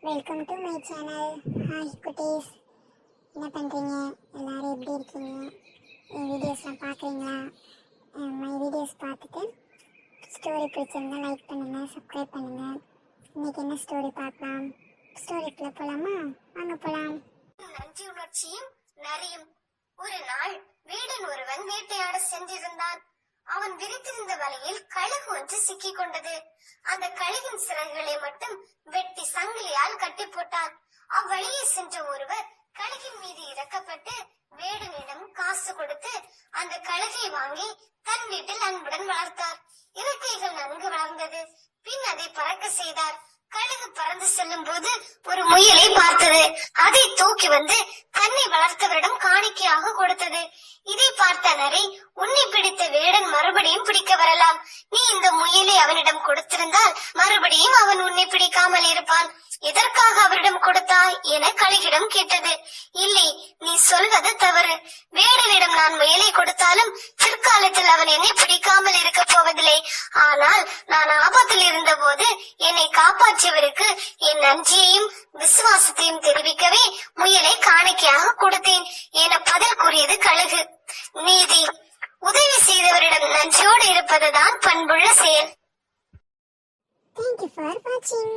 Welcome to my channel. Hi குட்டீஸ், என்ன பண்ணுறீங்க? எல்லோரும் எப்படி இருக்கீங்க? என் வீடியோஸ்லாம் பார்க்குறீங்களா? மை வீடியோஸ் பார்த்துட்டு ஸ்டோரி பிடிச்சிருந்தா லைக் பண்ணுங்கள், சப்ஸ்கிரைப் பண்ணுங்கள். இன்றைக்கி என்ன ஸ்டோரி பார்க்கலாம்? ஸ்டோரிக்குள்ளே போகலாமா? வாங்க போகலாம். நன்றி உணர்ச்சியும் நரியும். ஒரு நாள் வேடன் ஒருவன் வேட்டையாட சென்றிருந்தான். அவன் விரித்திருந்த வலையில் கழுகு ஒன்று சிக்கிக் கொண்டது. அந்த கழுகின் சிறகுகளை மட்டும் வெட்டி சங்கிலியால் கட்டி போட்டான். அவ்வழியே சென்ற ஒருவர் கழுகின் மீது இறக்கப்பட்டு வேடனிடம் காசு கொடுத்து அந்த கழுகை வாங்கி தன் வீட்டில் அன்புடன் வளர்த்தார். இறக்கைகள் நன்கு வளர்ந்தது. பின் அதை பறக்க செய்தார். கழுகு பறந்து செல்லும் போது ஒரு முயலை பார்த்தது. அதை தூக்கி வந்து தன்னை வளர்த்தவரிடம் காணிக்கையாக கொடுத்தது. இதை பார்த்த நரி, உன்னை பிடித்த வேடன் மறுபடியும் பிடிக்க வரலாம். நீ இந்த முயலை அவனிடம் கொடுத்திருந்தால் மறுபடியும் அவன் உன்னை பிடிக்காமல் இருப்பான். எதற்காக அவரிடம் கொடுத்தாய் என கழுகிடம் கேட்டது. இல்லை, நீ சொல்வது தவறு. வேடனிடம் நான் முயலை கொடுத்தாலும் பிற்காலத்தில் அவன் என்னை பிடிக்காமல் இருக்க போவதில்லை. ஆனால் நான் ஆபத்தில் இருந்த போது என்னை காப்பாற்றியவருக்கு என் நன்றியையும் விசுவாசத்தையும் தெரிவிக்கவே முயலை காணிக்கையாக கொடுத்தேன் என பதில் கூறியது கழுகு. நீதி: உதவி செய்தவரிடம் நன்றியோடு இருப்பதுதான் பண்புள்ள செயல். Thank you for watching.